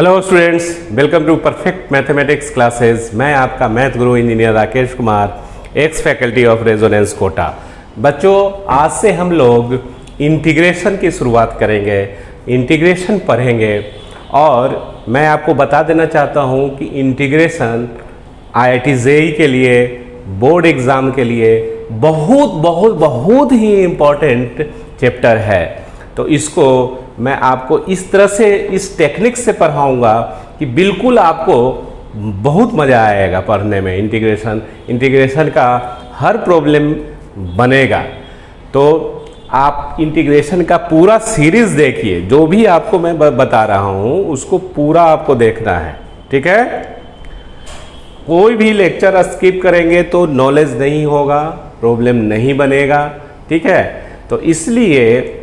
Hello students, welcome to perfect mathematics classes. मैं आपका math guru engineer Rakesh Kumar, ex faculty of Resonance Kota. बच्चों, आज से हम लोग इंटीग्रेशन की शुरुआत करेंगे, इंटीग्रेशन पढ़ेंगे। और मैं आपको बता देना चाहता हूं कि इंटीग्रेशन IIT JEE के लिए, बोर्ड एग्ज़ाम के लिए बहुत ही इम्पॉर्टेंट चैप्टर है। तो इसको मैं आपको इस तरह से, इस टेक्निक से पढ़ाऊंगा कि बिल्कुल आपको बहुत मज़ा आएगा पढ़ने में। इंटीग्रेशन का हर प्रॉब्लम बनेगा। तो आप इंटीग्रेशन का पूरा सीरीज़ देखिए, जो भी आपको मैं बता रहा हूँ उसको पूरा आपको देखना है, ठीक है। कोई भी लेक्चर स्किप करेंगे तो नॉलेज नहीं होगा, प्रॉब्लम नहीं बनेगा, ठीक है। तो इसलिए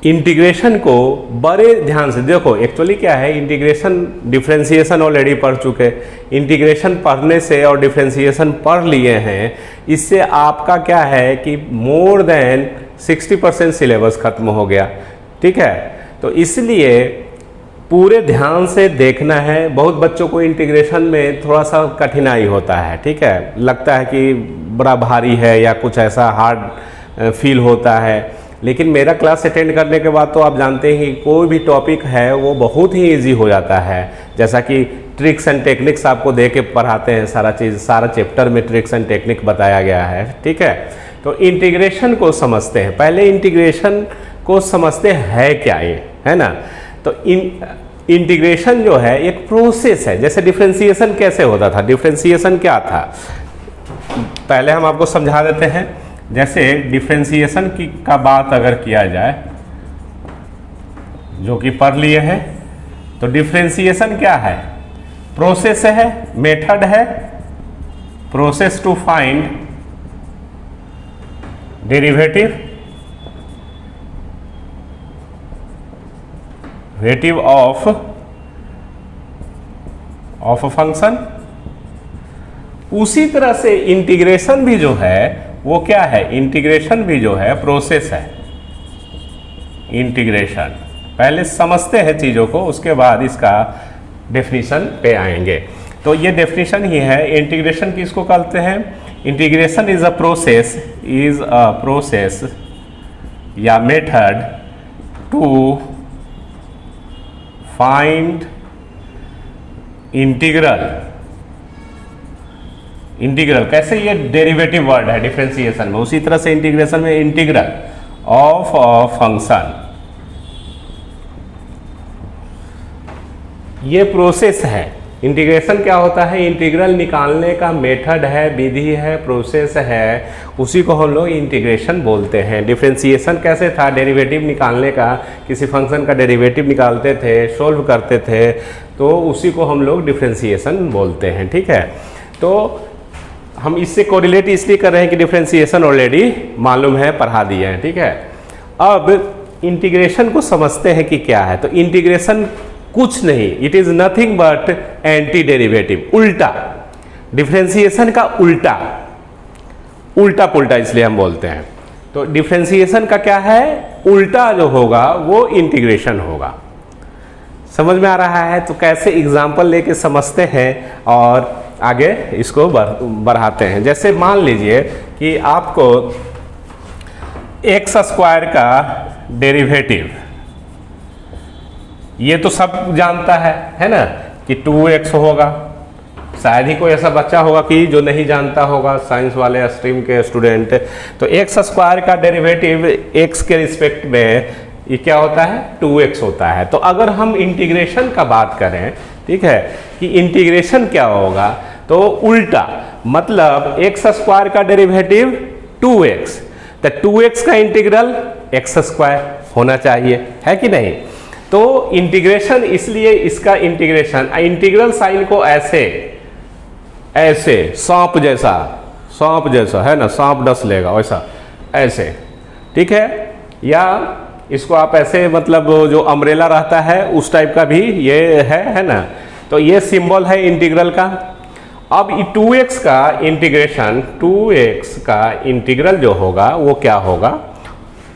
इंटीग्रेशन को बड़े ध्यान से देखो। एक्चुअली क्या है, इंटीग्रेशन डिफरेंशिएशन ऑलरेडी पढ़ चुके, इंटीग्रेशन पढ़ने से और डिफरेंशिएशन पढ़ लिए हैं, इससे आपका क्या है कि मोर देन 60% सिलेबस खत्म हो गया, ठीक है। तो इसलिए पूरे ध्यान से देखना है। बहुत बच्चों को इंटीग्रेशन में थोड़ा सा कठिनाई होता है, ठीक है, लगता है कि बड़ा भारी है या कुछ ऐसा हार्ड फील होता है। लेकिन मेरा क्लास अटेंड करने के बाद तो आप जानते हैं कि कोई भी टॉपिक है वो बहुत ही इजी हो जाता है। जैसा कि ट्रिक्स एंड टेक्निक्स आपको दे के पढ़ाते हैं, सारा चीज़, सारा चैप्टर में ट्रिक्स एंड टेक्निक बताया गया है, ठीक है। तो इंटीग्रेशन को समझते हैं, पहले इंटीग्रेशन को समझते हैं क्या ये, है ना। तो इंटीग्रेशन जो है एक प्रोसेस है। जैसे डिफरेंशिएशन कैसे होता था, डिफरेंशिएशन क्या था, पहले हम आपको समझा देते हैं। जैसे डिफरेंशिएशन की का बात अगर किया जाए, जो कि पढ़ लिए हैं, तो डिफरेंशिएशन क्या है, प्रोसेस है, मेथड है, process to find derivative of function. उसी तरह से इंटीग्रेशन भी जो है वो क्या है, इंटीग्रेशन भी जो है प्रोसेस है। इंटीग्रेशन पहले समझते हैं चीज़ों को, उसके बाद इसका डेफिनेशन पे आएंगे। तो ये डेफिनेशन ही है। इंटीग्रेशन किसको कहते हैं, इंटीग्रेशन इज अ प्रोसेस या मेथड टू फाइंड इंटीग्रल कैसे, ये डेरिवेटिव वर्ड है डिफरेंशिएशन में, उसी तरह से इंटीग्रेशन में इंटीग्रल ऑफ फंक्शन। ये प्रोसेस है। इंटीग्रेशन क्या होता है, इंटीग्रल निकालने का मेथड है, विधि है, प्रोसेस है, उसी को हम लोग इंटीग्रेशन बोलते हैं। डिफरेंशिएशन कैसे था, डेरिवेटिव निकालने का, किसी फंक्शन का डेरिवेटिव निकालते थे, सोल्व करते थे, तो उसी को हम लोग डिफरेंशिएशन बोलते हैं, ठीक है। तो हम इससे कोरिलेट इसलिए कर रहे हैं कि डिफरेंशिएशन ऑलरेडी मालूम है, पढ़ा दिए हैं, ठीक है। अब इंटीग्रेशन को समझते हैं कि क्या है। तो इंटीग्रेशन कुछ नहीं, it is nothing but anti derivative, उल्टा, डिफरेंशिएशन का उल्टा, उल्टा पुल्टा इसलिए हम बोलते हैं। तो डिफरेंशिएशन का क्या है, उल्टा जो होगा वो इंटीग्रेशन होगा। समझ में आ रहा है। तो कैसे एग्जाम्पल लेके समझते हैं और आगे इसको बढ़ाते हैं। जैसे मान लीजिए कि आपको एक्स स्क्वायर का डेरिवेटिव, ये तो सब जानता है ना, कि 2x होगा। शायद ही कोई ऐसा बच्चा होगा कि जो नहीं जानता होगा, साइंस वाले स्ट्रीम के स्टूडेंट। तो एक्स स्क्वायर का डेरिवेटिव एक्स के रिस्पेक्ट में ये क्या होता है, 2x होता है। तो अगर हम इंटीग्रेशन का बात करें, ठीक है, कि इंटीग्रेशन क्या होगा, तो उल्टा, मतलब एक्स स्क्वायर का डेरिवेटिव 2x, तो 2x का इंटीग्रल एक्स स्क्वायर होना चाहिए, है कि नहीं। तो इंटीग्रेशन, इसलिए इसका इंटीग्रल साइन को ऐसे ऐसे सांप जैसा है ना, सांप डस लेगा वैसा, ऐसे, ठीक है। या इसको आप ऐसे, मतलब जो अम्ब्रेला रहता है उस टाइप का भी ये है ना। तो ये सिंबल है इंटीग्रल का। अब 2x का इंटीग्रल जो होगा वो क्या होगा,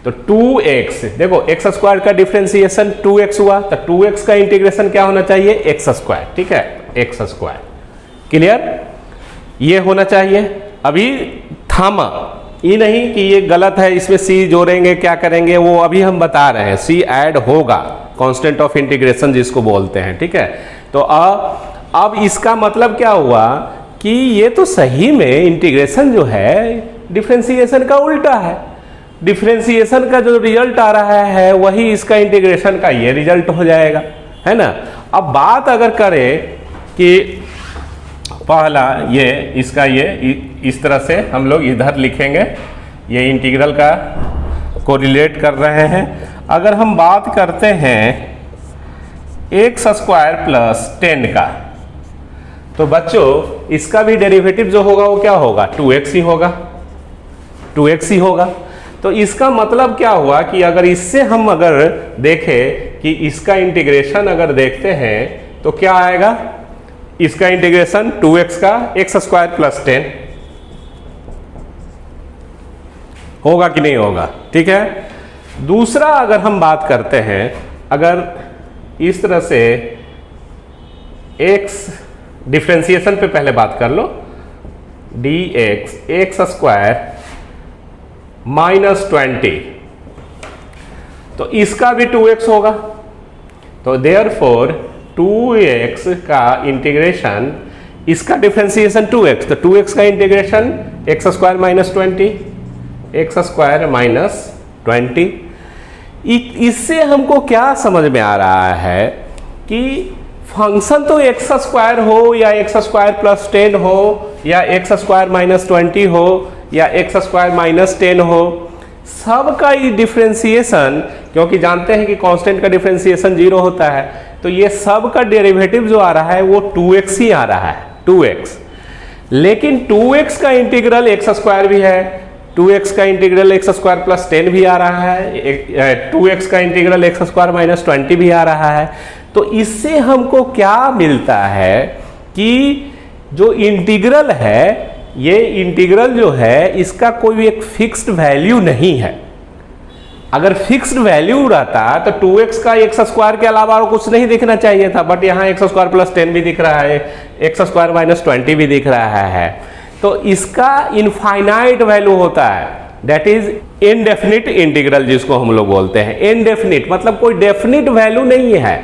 तो 2x, देखो x स्क्वायर का डिफरेंशिएशन 2x हुआ, तो 2x का इंटीग्रेशन क्या होना चाहिए, x स्क्वायर, ठीक है, x स्क्वायर। क्लियर, ये होना चाहिए। अभी थामा, ये नहीं कि ये गलत है, इसमें c जोड़ेंगे क्या करेंगे, वो अभी हम बता रहे हैं। c ऐड होगा, कांस्टेंट ऑफ इंटीग्रेशन जिसको बोलते हैं, ठीक है। तो अब इसका मतलब क्या हुआ कि ये तो सही में इंटीग्रेशन जो है डिफरेंशिएशन का उल्टा है। डिफरेंशिएशन का जो रिजल्ट आ रहा है वही इसका इंटीग्रेशन का ये रिजल्ट हो जाएगा, है ना। अब बात अगर करें कि पहला ये इसका ये इस तरह से हम लोग इधर लिखेंगे, ये इंटीग्रल का कोरिलेट कर रहे हैं। अगर हम बात करते हैं x स्क्वायर प्लस 10 का, तो बच्चों इसका भी डेरिवेटिव जो होगा वो क्या होगा, 2x ही होगा, 2x ही होगा। तो इसका मतलब क्या हुआ कि अगर इससे हम अगर देखें कि इसका इंटीग्रेशन अगर देखते हैं तो क्या आएगा, इसका इंटीग्रेशन 2x का x स्क्वायर प्लस 10 होगा कि नहीं होगा, ठीक है। दूसरा अगर हम बात करते हैं, अगर इस तरह से x डिफरेंशिएशन पे पहले बात कर लो, dx x स्क्वायर माइनस 20, तो इसका भी 2x होगा। तो देयरफॉर 2x का इंटीग्रेशन, इसका डिफरेंशिएशन 2x, तो 2x का integration x square minus 20, x square minus 20। इससे हमको क्या समझ में आ रहा है कि फंक्शन तो x स्क्वायर हो या x स्क्वायर प्लस 10 हो या x स्क्वायर माइनस 20 हो या x स्क्वायर माइनस 10 हो, सबका ये डिफरेंशिएशन, क्योंकि जानते हैं कि कांस्टेंट का डिफरेंशिएशन 0 होता है, तो ये सब का डेरिवेटिव जो आ रहा है वो 2x ही आ रहा है, 2x। लेकिन 2x का इंटीग्रल x स्क्वायर भी है, 2x का इंटीग्रल x स्क्वायर प्लस 10 भी आ रहा है, 2x का इंटीग्रल x स्क्वायर माइनस 20 भी आ रहा है। तो इससे हमको क्या मिलता है कि जो इंटीग्रल है, ये इंटीग्रल जो है इसका कोई भी एक फिक्स्ड वैल्यू नहीं है। अगर फिक्स्ड वैल्यू रहता तो 2x का x स्क्वायर के अलावा और कुछ नहीं दिखना चाहिए था, बट यहाँ x स्क्वायर प्लस 10 भी दिख रहा है, x स्क्वायर माइनस 20 भी दिख रहा है। तो इसका इनफाइनाइट वैल्यू होता है, दैट इज इनडेफिनिट इंटीग्रल जिसको हम लोग बोलते हैं। इनडेफिनिट मतलब कोई डेफिनिट वैल्यू नहीं है,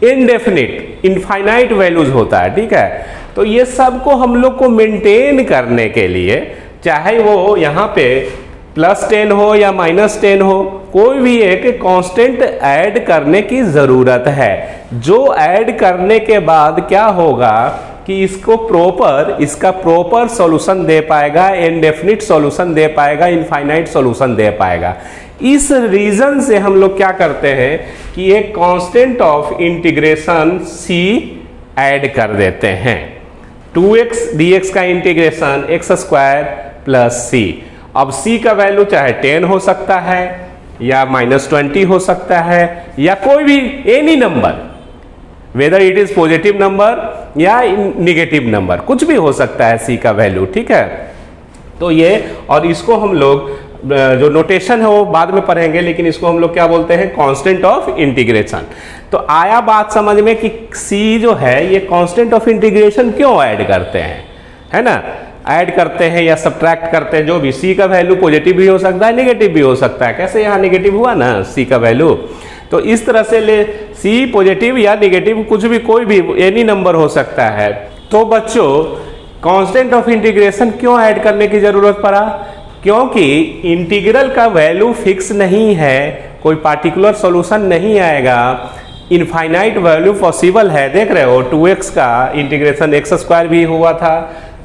इनडेफिनिट इनफाइनाइट वैल्यूज होता है, ठीक है। तो ये सब को हम लोग को मेंटेन करने के लिए, चाहे वो यहाँ पे प्लस 10 हो या माइनस 10 हो, कोई भी एक कांस्टेंट ऐड करने की जरूरत है, जो ऐड करने के बाद क्या होगा कि इसका प्रॉपर सॉल्यूशन दे पाएगा, इनडेफिनिट सॉल्यूशन दे पाएगा, इनफाइनाइट सॉल्यूशन दे पाएगा। इस रीजन से हम लोग क्या करते हैं कि एक constant of integration c add कर देते हैं। 2x dx का integration x square plus c। अब c का वैल्यू चाहे 10 हो सकता है या माइनस 20 हो सकता है या कोई भी any number, whether it is positive number या निगेटिव नंबर, कुछ भी हो सकता है c का वैल्यू, ठीक है। तो ये, और इसको हम लोग जो नोटेशन है वो बाद में पढ़ेंगे, लेकिन इसको हम लोग क्या बोलते हैं, कांस्टेंट ऑफ इंटीग्रेशन। तो आया बात समझ में कि c जो है ये कांस्टेंट ऑफ इंटीग्रेशन क्यों ऐड करते हैं, है ना, ऐड करते हैं या सब्ट्रैक्ट करते हैं, जो भी c का वैल्यू पॉजिटिव भी हो सकता है, नेगेटिव भी हो सकता है। कैसे यहाँ नेगेटिव हुआ ना c का वैल्यू, तो इस तरह से ले c पॉजिटिव या नेगेटिव कुछ भी, कोई भी एनी नंबर हो सकता है। तो बच्चों कांस्टेंट ऑफ इंटीग्रेशन क्यों ऐड करने की जरूरत पड़ा, क्योंकि इंटीग्रल का वैल्यू फिक्स नहीं है, कोई पार्टिकुलर सॉल्यूशन नहीं आएगा, इनफाइनाइट वैल्यू पॉसिबल है। देख रहे हो 2x का इंटीग्रेशन x स्क्वायर भी हुआ था,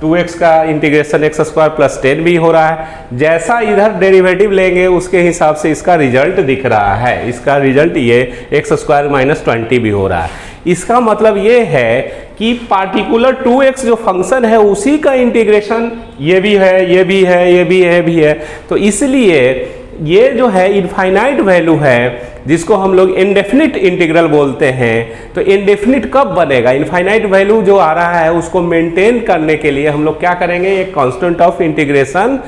2x का इंटीग्रेशन x स्क्वायर प्लस 10 भी हो रहा है। जैसा इधर डेरिवेटिव लेंगे उसके हिसाब से इसका रिजल्ट दिख रहा है, इसका रिजल्ट ये x स्क्वायर माइनस 20 भी हो रहा है। इसका मतलब ये है कि पार्टिकुलर 2x जो फंक्शन है उसी का इंटीग्रेशन ये भी है, ये भी है, ये भी है, भी है। तो इसलिए ये जो है इनफाइनाइट वैल्यू है जिसको हम लोग इनडेफिनिट इंटीग्रल बोलते हैं। तो इनडेफिनिट कब बनेगा, इनफाइनाइट वैल्यू जो आ रहा है उसको मेंटेन करने के लिए हम लोग क्या करेंगे, एक कांस्टेंट ऑफ इंटीग्रेशन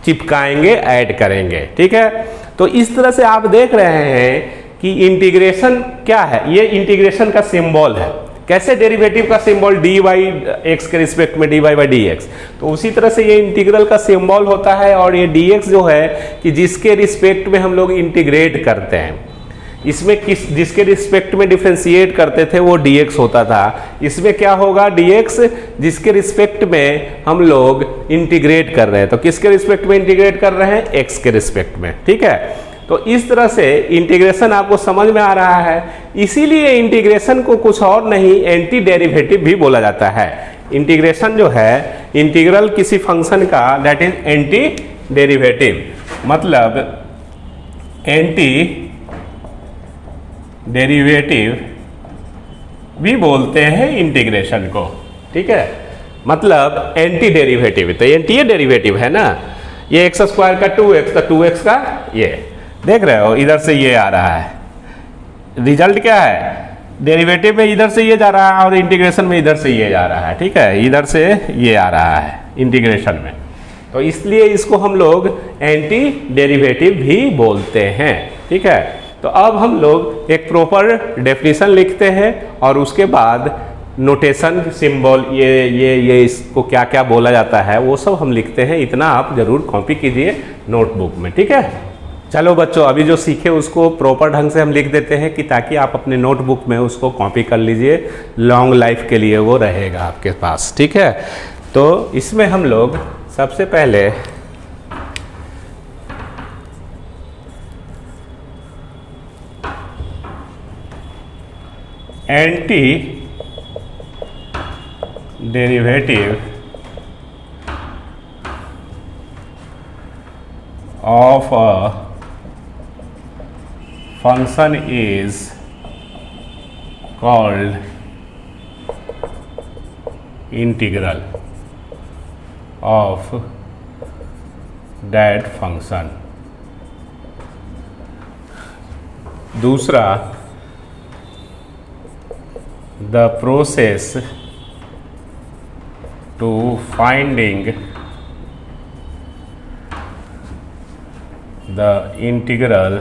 चिपकाएंगे, ऐड करेंगे, ठीक है। तो इस तरह से आप देख रहे हैं कि इंटीग्रेशन क्या है, ये इंटीग्रेशन का सिंबल है। कैसे डेरिवेटिव का सिंबल dy x के रिस्पेक्ट में dy बाई डी एक्स, तो उसी तरह से ये इंटीग्रल का सिंबल होता है। और ये dx जो है कि जिसके रिस्पेक्ट में हम लोग इंटीग्रेट करते हैं, इसमें जिसके रिस्पेक्ट में डिफरेंशिएट करते थे वो dx होता था। इसमें क्या होगा, dx जिसके रिस्पेक्ट में हम लोग इंटीग्रेट कर रहे हैं, तो किसके रिस्पेक्ट में इंटीग्रेट कर रहे हैं, x के रिस्पेक्ट में, ठीक है। तो इस तरह से इंटीग्रेशन आपको समझ में आ रहा है। इसीलिए इंटीग्रेशन को कुछ और नहीं एंटी डेरिवेटिव भी बोला जाता है। इंटीग्रेशन जो है, इंटीग्रल किसी फंक्शन का, दैट इज एंटी डेरिवेटिव, मतलब एंटी डेरिवेटिव भी बोलते हैं इंटीग्रेशन को, ठीक है। मतलब एंटी डेरिवेटिव, तो एंटी डेरिवेटिव है ना, ये x स्क्वायर का 2x, तो 2x का ये देख रहे हो, इधर से ये आ रहा है। रिजल्ट क्या है, डेरिवेटिव में इधर से ये जा रहा है और इंटीग्रेशन में इधर से ये जा रहा है, ठीक है, इधर से ये आ रहा है इंटीग्रेशन में। तो इसलिए इसको हम लोग एंटी डेरिवेटिव भी बोलते हैं, ठीक है। तो अब हम लोग एक प्रॉपर डेफिनेशन लिखते हैं और उसके बाद नोटेशन सिंबल ये इसको क्या क्या बोला जाता है वो सब हम लिखते हैं। इतना आप जरूर कॉपी कीजिए नोटबुक में, ठीक है। चलो बच्चों, अभी जो सीखे उसको प्रॉपर ढंग से हम लिख देते हैं कि ताकि आप अपने नोटबुक में उसको कॉपी कर लीजिए, लॉन्ग लाइफ के लिए वो रहेगा आपके पास, ठीक है। तो इसमें हम लोग सबसे पहले anti derivative of a function is called integral of that function। दूसरा, the process to finding the integral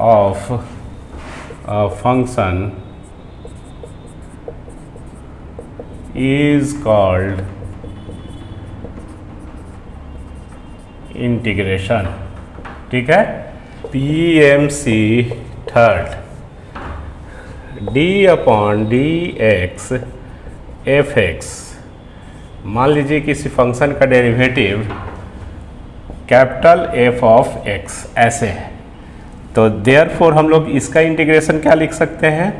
of a function is called integration, ठीक है। PMC third, d upon D x F x, मान लीजिए किसी function का derivative capital F of x ऐसे है, तो देयरफॉर हम लोग इसका इंटीग्रेशन क्या लिख सकते हैं,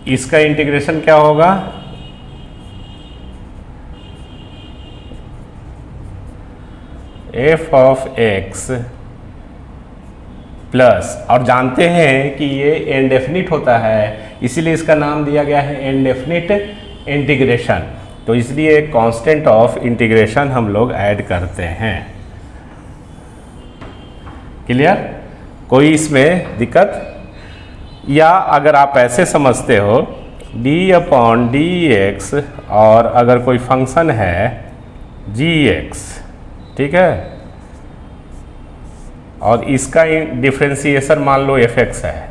इसका इंटीग्रेशन क्या होगा, एफ ऑफ एक्स प्लस, और जानते हैं कि ये इनडेफिनिट होता है इसीलिए इसका नाम दिया गया है इनडेफिनिट इंटीग्रेशन। तो इसलिए कांस्टेंट ऑफ इंटीग्रेशन हम लोग ऐड करते हैं। क्लियर, कोई इसमें दिक्कत? या अगर आप ऐसे समझते हो d अपॉन डी एक्स, और अगर कोई फंक्शन है जी एक्स, ठीक है, और इसका डिफरेंशिएशन मान लो एफ एक्स है,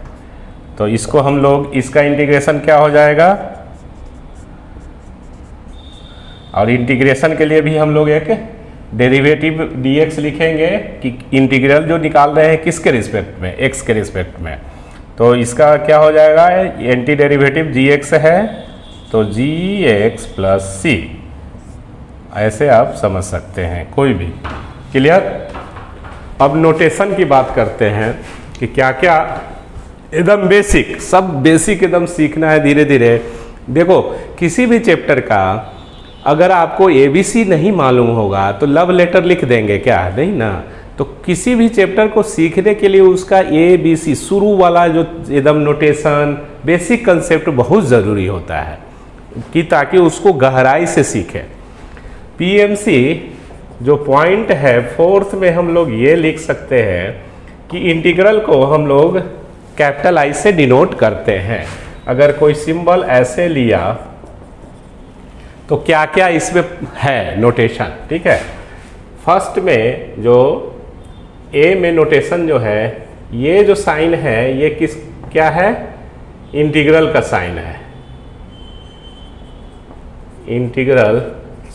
तो इसको हम लोग, इसका इंटीग्रेशन क्या हो जाएगा, और इंटीग्रेशन के लिए भी हम लोग एक डेरिवेटिव dx लिखेंगे कि इंटीग्रल जो निकाल रहे हैं किसके रिस्पेक्ट में, x के रिस्पेक्ट में। तो इसका क्या हो जाएगा, एंटी डेरिवेटिव gx है तो gx प्लस सी, ऐसे आप समझ सकते हैं कोई भी। क्लियर। अब नोटेशन की बात करते हैं कि क्या क्या, एकदम बेसिक, सब बेसिक एकदम सीखना है धीरे धीरे। देखो, किसी भी चैप्टर का अगर आपको ABC नहीं मालूम होगा तो लव लेटर लिख देंगे क्या, नहीं ना। तो किसी भी चैप्टर को सीखने के लिए उसका ABC शुरू वाला जो एकदम नोटेशन, बेसिक कंसेप्ट बहुत ज़रूरी होता है कि ताकि उसको गहराई से सीखें। PMC जो पॉइंट है फोर्थ में हम लोग ये लिख सकते हैं कि इंटीग्रल को हम लोग कैपिटल I से डिनोट करते हैं। अगर कोई सिंबल ऐसे लिया तो क्या क्या इसमें है नोटेशन, ठीक है। फर्स्ट में जो ए में नोटेशन जो है, ये जो साइन है ये क्या है, इंटीग्रल का साइन है, इंटीग्रल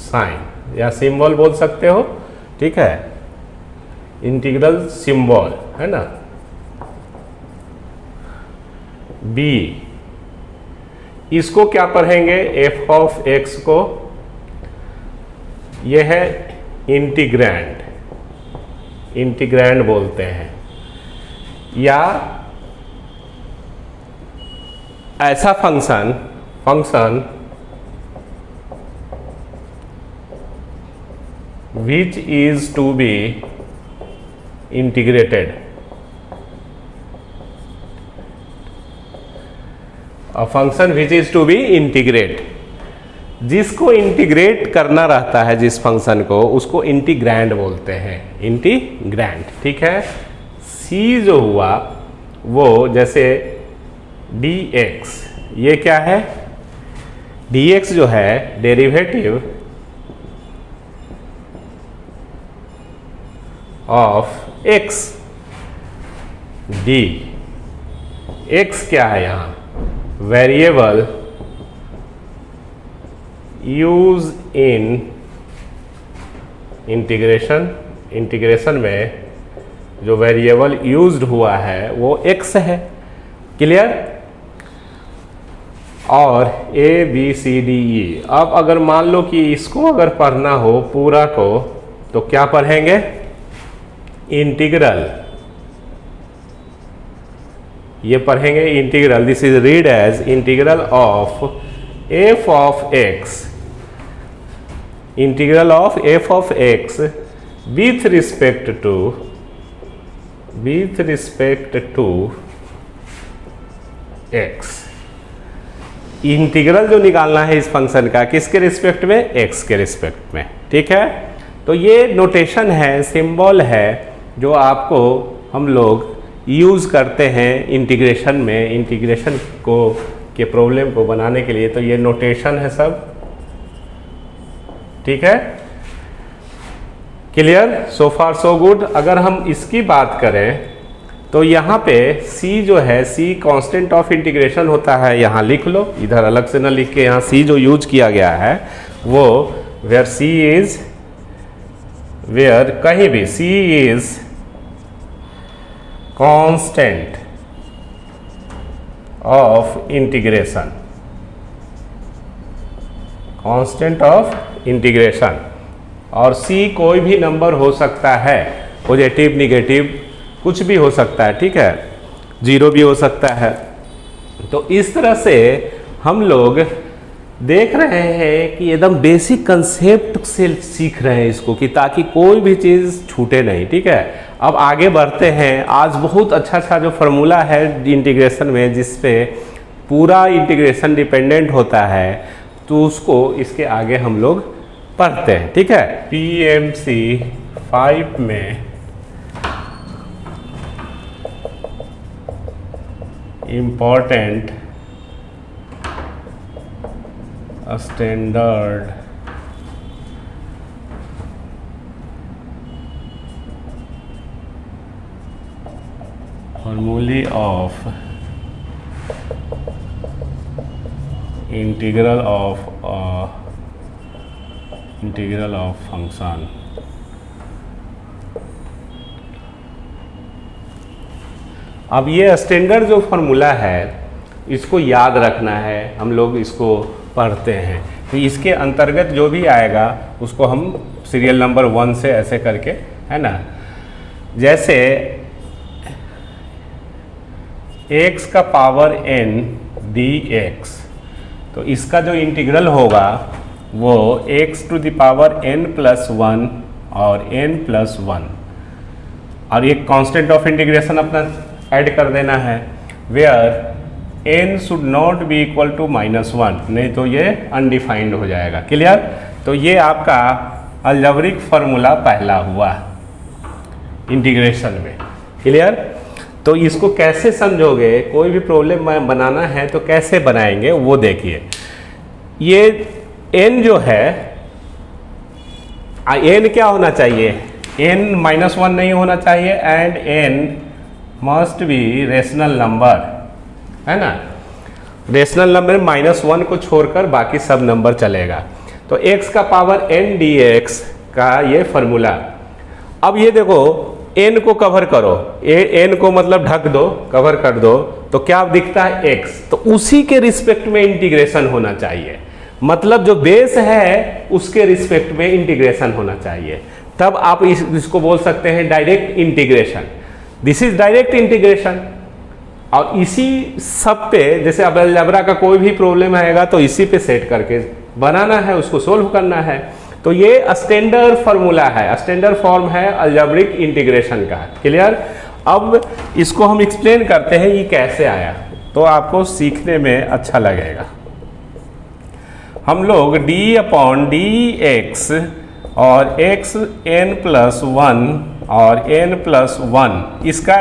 साइन या सिंबल बोल सकते हो, ठीक है, इंटीग्रल सिंबल है ना। बी, इसको क्या पढ़ेंगे, एफ ऑफ एक्स को, यह है इंटीग्रैंड, इंटीग्रैंड बोलते हैं, या ऐसा function which is to be integrated, a function which is to be integrate, जिसको इंटीग्रेट करना रहता है जिस फंक्शन को, उसको इंटीग्रैंड बोलते हैं, इंटीग्रैंड, ठीक है। सी जो हुआ वो जैसे dx, ये क्या है, dx जो है derivative of x, D, x क्या है यहाँ, वेरिएबल यूज इन इंटीग्रेशन में जो वेरिएबल यूज्ड हुआ है वो x है, क्लियर। और a b c d e, अब अगर मान लो कि इसको अगर पढ़ना हो पूरा को, तो क्या पढ़ेंगे, इंटीग्रल, ये पढ़ेंगे integral, this is read as integral of F of X, integral of F of X with respect to X. Integral जो निकालना है इस फंक्शन का, किसके रिस्पेक्ट में, एक्स के रिस्पेक्ट में, ठीक है। तो ये नोटेशन है, सिंबल है, जो आपको हम लोग यूज़ करते हैं इंटीग्रेशन में, इंटीग्रेशन को के प्रॉब्लम को बनाने के लिए। तो ये नोटेशन है सब, ठीक है, क्लियर, सो फार सो गुड। अगर हम इसकी बात करें तो यहाँ पे c जो है, c कांस्टेंट ऑफ इंटीग्रेशन होता है, यहाँ लिख लो, इधर अलग से ना लिख के, यहाँ c जो यूज किया गया है वो वेयर c इज, वेयर कहीं भी c is constant of integration, constant of integration, और c कोई भी नंबर हो सकता है, पॉजिटिव निगेटिव कुछ भी हो सकता है, ठीक है, जीरो भी हो सकता है। तो इस तरह से हम लोग देख रहे हैं कि एकदम बेसिक कंसेप्ट से सीख रहे हैं इसको, कि ताकि कोई भी चीज़ छूटे नहीं, ठीक है। अब आगे बढ़ते हैं। आज बहुत अच्छा जो फार्मूला है इंटीग्रेशन में, जिस पे पूरा इंटीग्रेशन डिपेंडेंट होता है, तो उसको इसके आगे हम लोग पढ़ते हैं, ठीक है। PMC 5 में इम्पॉर्टेंट स्टैंडर्ड फॉर्मूले ऑफ इंटीग्रल ऑफ फंक्शन। अब ये स्टैंडर्ड जो फार्मूला है इसको याद रखना है, हम लोग इसको पढ़ते हैं, तो इसके अंतर्गत जो भी आएगा उसको हम सीरियल नंबर 1 से ऐसे करके, है ना, जैसे x का पावर n dx, तो इसका जो इंटीग्रल होगा वो x to the power n+1 और n+1, और एक कांस्टेंट ऑफ इंटीग्रेशन अपना ऐड कर देना है, where n should not be equal to -1, नहीं तो ये अनडिफाइंड हो जाएगा, क्लियर। तो ये आपका अलजेब्रिक फार्मूला पहला हुआ इंटीग्रेशन में, क्लियर। तो इसको कैसे समझोगे, कोई भी प्रॉब्लम बनाना है तो कैसे बनाएंगे वो देखिए। ये n जो है एन क्या होना चाहिए, एन -1 नहीं होना चाहिए, and N must be rational number, है ना। रेशनल नंबर -1 को छोड़कर बाकी सब नंबर चलेगा। तो x का पावर n dx का ये फॉर्मूला। अब ये देखो n को कवर करो, n को मतलब ढक दो, कवर कर दो, तो क्या दिखता है x, तो उसी के रिस्पेक्ट में इंटीग्रेशन होना चाहिए, मतलब जो बेस है उसके रिस्पेक्ट में इंटीग्रेशन होना चाहिए, तब आप इसको बोल सकते हैं direct integration. This is direct integration. और इसी सब पे जैसे अब अलजेब्रा का कोई भी प्रॉब्लम आएगा तो इसी पे सेट करके बनाना है, उसको सोल्व करना है। तो ये स्टैंडर्ड फार्मूला है, स्टैंडर्ड फॉर्म है अलजेब्रिक इंटीग्रेशन का। क्लियर। अब इसको हम एक्सप्लेन करते हैं ये कैसे आया, तो आपको सीखने में अच्छा लगेगा। हम लोग d/dx और x n+1 और n+1 इसका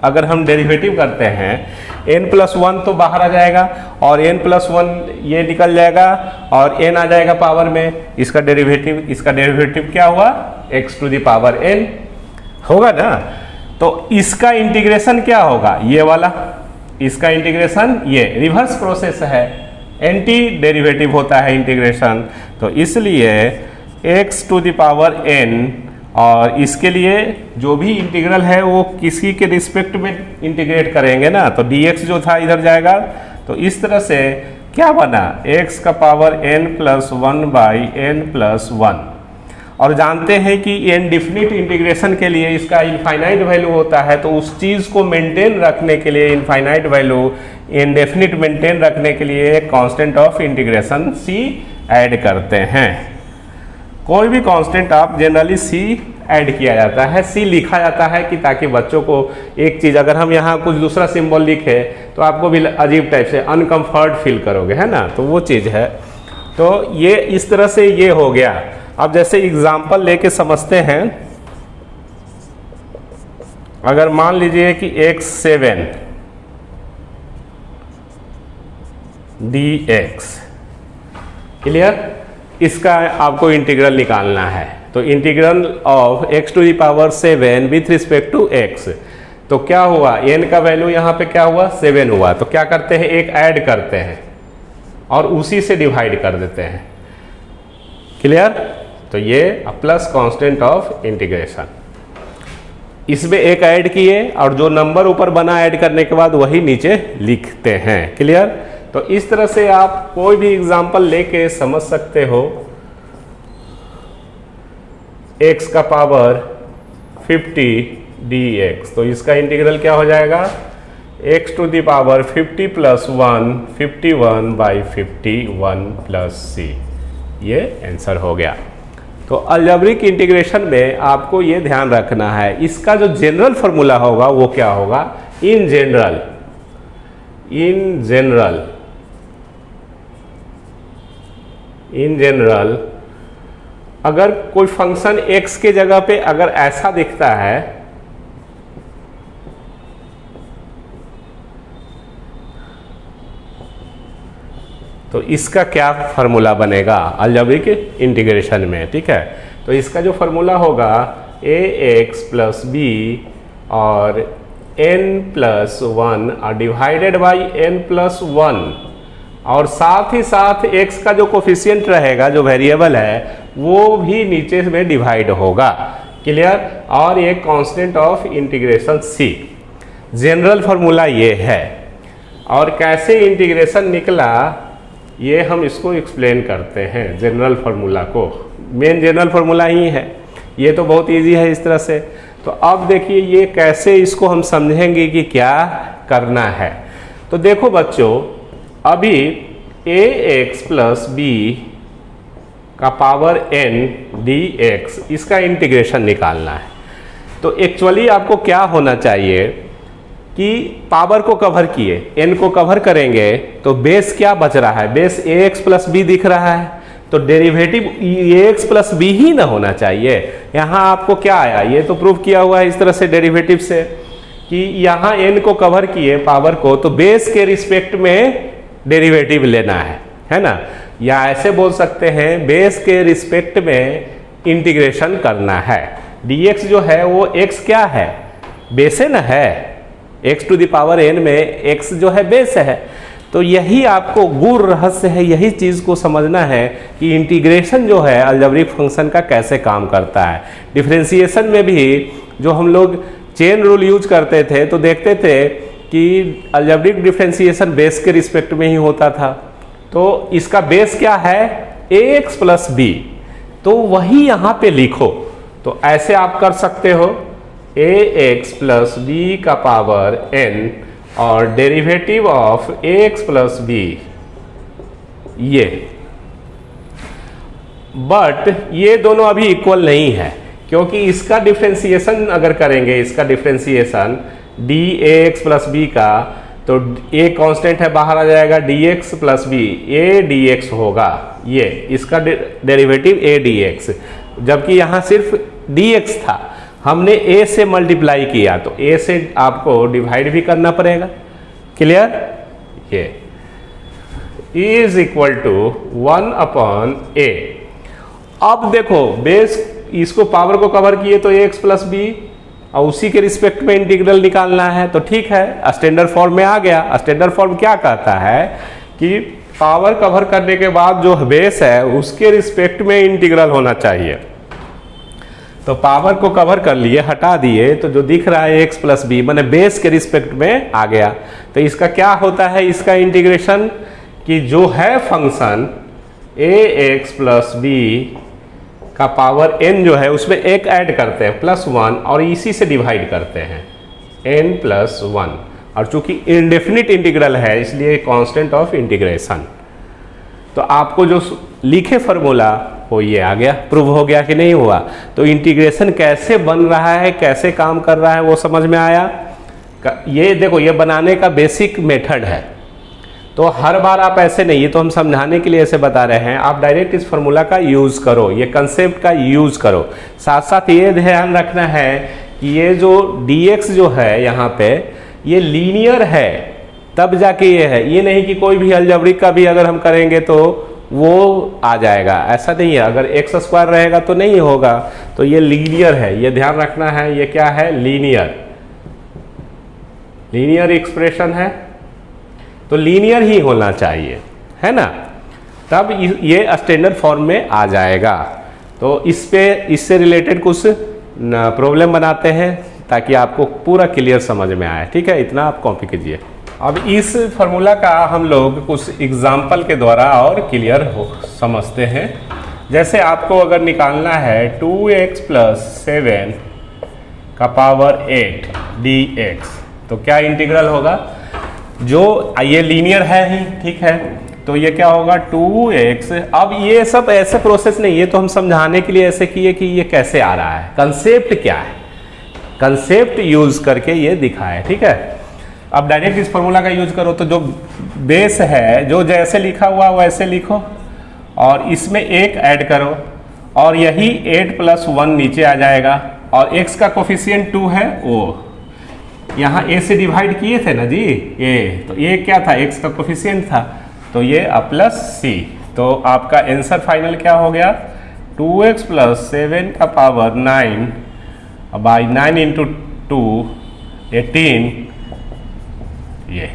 अगर हम डेरिवेटिव करते हैं, n+1 तो बाहर आ जाएगा और n+1 ये निकल जाएगा और n आ जाएगा पावर में, इसका डेरिवेटिव क्या हुआ, x⁴n होगा ना। तो इसका इंटीग्रेशन क्या होगा, ये वाला, इसका इंटीग्रेशन ये रिवर्स प्रोसेस है, एंटी डेरिवेटिव होता है इंटीग्रेशन। तो इसलिए x⁴n और इसके लिए जो भी इंटीग्रल है वो किसी के रिस्पेक्ट में इंटीग्रेट करेंगे ना, तो dx जो था इधर जाएगा। तो इस तरह से क्या बना, x⁴n+1/n+1। और जानते हैं कि इनडिफिनिट इंटीग्रेशन के लिए इसका इनफाइनाइट वैल्यू होता है, तो उस चीज़ को मेंटेन रखने के लिए इनफाइनाइट वैल्यू इनडेफिनिट मेंटेन रखने के लिए constant of integration c add करते हैं। कोई भी कांस्टेंट आप जनरली c ऐड किया जाता है, c लिखा जाता है कि ताकि बच्चों को एक चीज़, अगर हम यहाँ कुछ दूसरा सिंबल लिखे तो आपको भी अजीब टाइप से अनकंफर्ट फील करोगे, है ना, तो वो चीज़ है। तो ये इस तरह से ये हो गया। अब जैसे एग्जाम्पल लेके समझते हैं, अगर मान लीजिए कि x7 dx, क्लियर, इसका आपको इंटीग्रल निकालना है। तो integral of x⁴7 with respect to x, तो क्या हुआ, n का वैल्यू यहाँ पे क्या हुआ, 7 हुआ। तो क्या करते हैं, एक ऐड करते हैं और उसी से डिवाइड कर देते हैं। क्लियर। तो ये प्लस कांस्टेंट ऑफ इंटीग्रेशन, इसमें एक ऐड किए और जो नंबर ऊपर बना ऐड करने के बाद वही नीचे लिखते हैं। क्लियर। तो इस तरह से आप कोई भी एग्जांपल लेके समझ सकते हो। x का पावर 50 dx, तो इसका इंटीग्रल क्या हो जाएगा, x⁴50 + 1 51/51 + c, ये आंसर हो गया। तो अलजेब्रिक इंटीग्रेशन में आपको ये ध्यान रखना है, इसका जो जनरल फार्मूला होगा वो क्या होगा, इन जनरल अगर कोई फंक्शन x के जगह पे अगर ऐसा दिखता है, तो इसका क्या फार्मूला बनेगा अलजेब्रिक इंटीग्रेशन में। ठीक है। तो इसका जो फार्मूला होगा ax + b और n+1 और डिवाइडेड बाई n+1, और साथ ही साथ x का जो कोफिशिएंट रहेगा, जो वेरिएबल है, वो भी नीचे में डिवाइड होगा। क्लियर। और ये constant of integration c, general formula ये है। और कैसे इंटीग्रेशन निकला ये हम इसको एक्सप्लेन करते हैं, जनरल फार्मूला को। मेन जनरल फार्मूला ही है, ये तो बहुत इजी है इस तरह से। तो अब देखिए ये कैसे इसको हम समझेंगे कि क्या करना है। तो देखो बच्चों, अभी ax + b का पावर n dx, इसका इंटीग्रेशन निकालना है। तो एक्चुअली आपको क्या होना चाहिए कि पावर को कवर किए, n को कवर करेंगे तो बेस क्या बच रहा है, बेस ax + b दिख रहा है, तो डेरिवेटिव ax + b ही ना होना चाहिए। यहाँ आपको क्या आया, ये तो प्रूव किया हुआ है इस तरह से डेरिवेटिव से कि यहाँ n को कवर किए पावर को, तो बेस के रिस्पेक्ट में डेरिवेटिव लेना है ना। या ऐसे बोल सकते हैं बेस के रिस्पेक्ट में इंटीग्रेशन करना है। dx जो है वो x क्या है, बेस है ना, है x to the power n में x जो है बेस है। तो यही आपको गूढ़ रहस्य है, यही चीज़ को समझना है कि इंटीग्रेशन जो है अलजेब्रिक फंक्शन का कैसे काम करता है। डिफरेंशिएशन में भी जो हम लोग चेन रूल यूज करते थे तो देखते थे कि अलजेब्रिक डिफरेंशिएशन बेस के रिस्पेक्ट में ही होता था। तो इसका बेस क्या है, ax प्लस बी, तो वही यहाँ पे लिखो। तो ऐसे आप कर सकते हो ax प्लस बी का पावर n और derivative of ax plus B ये, बट ये दोनों अभी इक्वल नहीं है, क्योंकि इसका डिफरेंशिएशन अगर करेंगे, इसका डिफरेंशिएशन dx प्लस बी का, तो a कांस्टेंट है बाहर आ जाएगा, dx plus B a dx होगा, ये इसका डेरिवेटिव a dx, जबकि यहाँ सिर्फ dx था, हमने a से मल्टीप्लाई किया तो a से आपको डिवाइड भी करना पड़ेगा। क्लियर, ये इज इक्वल टू 1/a। अब देखो बेस, इसको पावर को कवर किए तो ax प्लस बी और उसी के रिस्पेक्ट में इंटीग्रल निकालना है, तो ठीक है स्टैंडर्ड फॉर्म में आ गया। स्टैंडर्ड फॉर्म क्या कहता है कि पावर कवर करने के बाद जो बेस है उसके रिस्पेक्ट में इंटीग्रल होना चाहिए। तो पावर को कवर कर लिए, हटा दिए, तो जो दिख रहा है x प्लस बी मैंने बेस के रिस्पेक्ट में आ गया। तो इसका क्या होता है, इसका इंटीग्रेशन कि जो है फंक्शन ax प्लस बी का पावर n जो है उसमें एक ऐड करते हैं +1 और इसी से डिवाइड करते हैं n प्लस 1, और चूंकि इंडेफिनिट इंटीग्रल है इसलिए कांस्टेंट ऑफ इंटीग्रेशन। तो आपको जो लिखे फार्मूला वो ये आ गया, प्रूव हो गया कि नहीं हुआ। तो इंटीग्रेशन कैसे बन रहा है, कैसे काम कर रहा है वो समझ में आया। ये देखो, ये बनाने का बेसिक मेथड है, तो हर बार आप ऐसे नहीं, ये तो हम समझाने के लिए ऐसे बता रहे हैं, आप डायरेक्ट इस फार्मूला का यूज करो, ये कंसेप्ट का यूज करो। साथ साथ ये ध्यान रखना है कि ये जो dx जो है यहाँ पे ये लीनियर है, तब जाके ये है, ये नहीं कि कोई भी अलजेब्रिक का भी अगर हम करेंगे तो वो आ जाएगा, ऐसा नहीं है। अगर x स्क्वायर रहेगा तो नहीं होगा, तो ये लीनियर है, ये ध्यान रखना है। ये क्या है, लीनियर, लीनियर एक्सप्रेशन है, तो लीनियर ही होना चाहिए, है ना, तब ये स्टैंडर्ड फॉर्म में आ जाएगा। तो इससे रिलेटेड कुछ प्रॉब्लम बनाते हैं ताकि आपको पूरा क्लियर समझ में आए। ठीक है, इतना आप कॉपी कीजिए। अब इस फार्मूला का हम लोग कुछ एग्जाम्पल के द्वारा और क्लियर समझते हैं। जैसे आपको अगर निकालना है 2x प्लस 7 का पावर 8 dx, तो क्या इंटीग्रल होगा, जो ये लीनियर है ही, ठीक है, तो ये क्या होगा 2x। अब ये सब ऐसे प्रोसेस नहीं, ये तो हम समझाने के लिए ऐसे किए कि ये कैसे आ रहा है, कंसेप्ट क्या है, कंसेप्ट यूज करके ये दिखाए। ठीक है, अब डायरेक्ट इस फॉर्मूला का यूज करो, तो जो बेस है जो जैसे लिखा हुआ वैसे लिखो और इसमें एक ऐड करो, और यही 8 प्लस 1 नीचे आ जाएगा, और x का कोफिशिएंट 2 है, वो यहाँ a से डिवाइड किए थे ना जी, ये तो ये क्या था, x का कोफिशिएंट था, तो ये प्लस c। तो आपका आंसर फाइनल क्या हो गया, 2x प्लस 7 का पावर 9 बाई 9 इंटू 2 18। ये